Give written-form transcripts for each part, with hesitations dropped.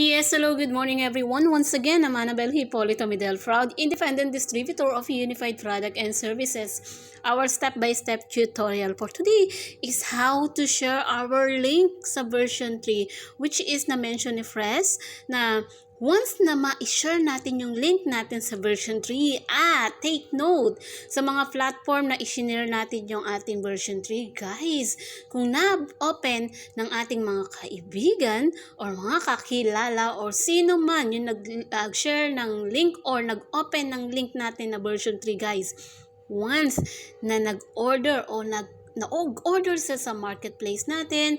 Yes, hello, good morning everyone. Once again, I'm Annabelle Hipolito Midel, proud independent distributor of Unified Product and Services. Our step-by-step tutorial for today is how to share our link sa version 3, which is na-mention ni Fres na once na ma-share natin yung link natin sa version 3, take note sa mga platform na i-share natin yung ating version 3, guys, kung na-open ng ating mga kaibigan or mga kakilala or sino man yung nag-share ng link or nag-open ng link natin na version 3, guys, once na nag-order o na-order sa marketplace natin,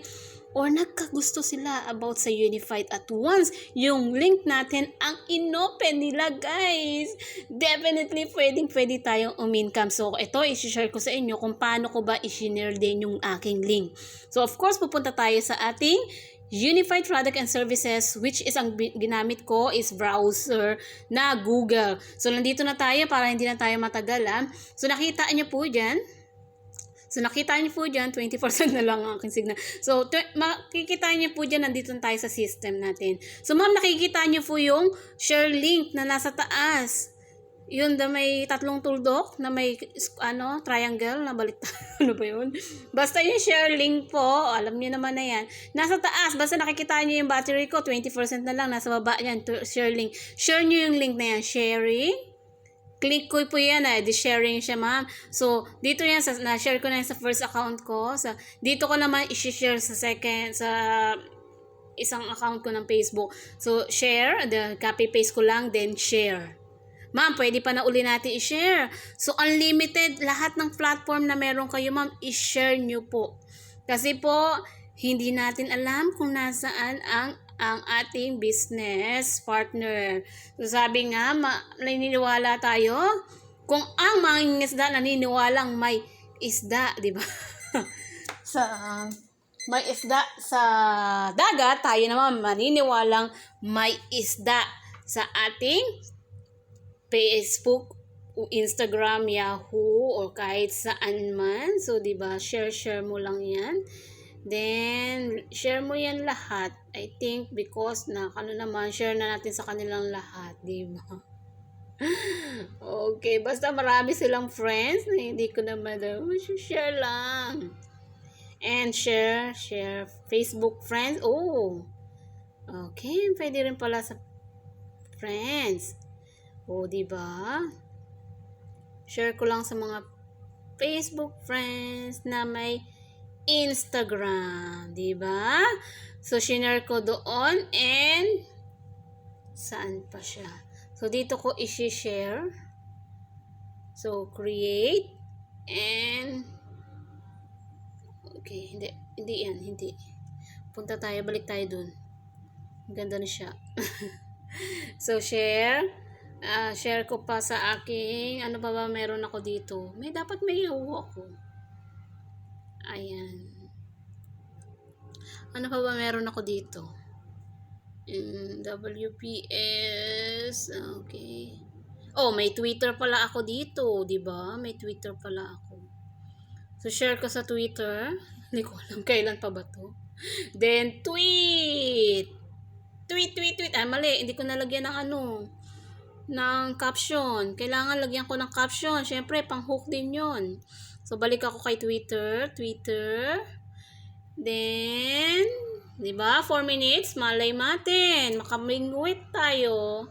or nagkagusto sila about sa Unified at once yung link natin ang inopen nila, guys, definitely pwede tayong umincome. So ito i-share ko sa inyo kung paano ko ba i-share din yung aking link. So of course pupunta tayo sa ating Unified Product and Services, which is ang ginamit ko is browser na Google. So nandito na tayo para hindi na tayo matagal. So nakita niyo po dyan. 20% na lang ang aking signal. So, makikita niyo po dyan, nandito tayo sa system natin. So, ma'am, nakikita niyo po yung share link na nasa taas. Yun na may tatlong tuldok, na may, triangle, na baliktad. Ano ba yun? Basta yung share link po, alam niyo naman na yan. Nasa taas, basta nakikita niyo yung battery ko, 20% na lang, nasa baba yan, share link. Share niyo yung link na yan, sharing. Click ko po yan, di-sharing siya, ma'am. So, dito yan, na-share ko na yan sa first account ko. Dito ko naman i-share sa isang account ko ng Facebook. So, share, copy-paste ko lang, then share. Ma'am, pwede pa na uli natin i-share. So, unlimited, lahat ng platform na meron kayo, ma'am, i-share nyo po. Kasi po, hindi natin alam kung nasaan ang ating business partner. So sabi nga, naniniwala tayo kung ang mga isda naniniwalang may isda, di ba? May isda sa dagat, tayo naman maniniwalang may isda sa ating Facebook, Instagram, Yahoo, or kahit saan man. So, di ba, share mo lang yan. Then, share mo yan lahat. I think because share na natin sa kanilang lahat, di ba? Okay, basta marami silang friends na hindi ko naman share lang. And share Facebook friends. Oh, okay, pwede rin pala sa friends. Oh, di ba? Share ko lang sa mga Facebook friends na may Instagram, di ba? So, shinare ko doon and saan pa siya? So, dito ko i-share. So, create and okay, hindi. Punta tayo, balik tayo doon. Ganda na siya. So, share ko pa sa aking, ano pa ba meron ako dito? Dapat may Yahoo ako. Ayan. Ano pa ba meron ako dito? WPS. Okay. Oh, may Twitter pala ako dito, di ba? May Twitter pala ako. So, share ko sa Twitter. Hindi ko alam kailan pa ba to. Then, tweet. Mali. Hindi ko nalagyan ng ng caption. Kailangan lagyan ko ng caption. Siyempre, pang-hook din yon. So, balik ako kay Twitter. Then, di ba? 4 minutes. Malay natin. Makamingwit tayo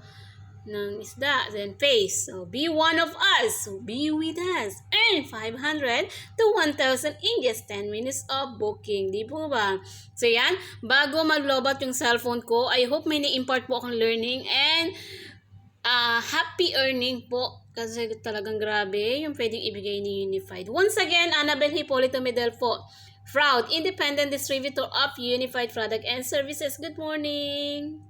ng isda. Then, face. So, be one of us. So, be with us. Earn 500 to 1,000 in just 10 minutes of booking. Di po ba? So, yan. Bago mag-lobat yung cellphone ko, I hope may na-impart po akong learning and happy earning po. Kasi talagang grabe yung pwedeng ibigay ni Unified. Once again, Annabelle Hipolito Midel po, proud independent distributor of Unified Product and Services. Good morning!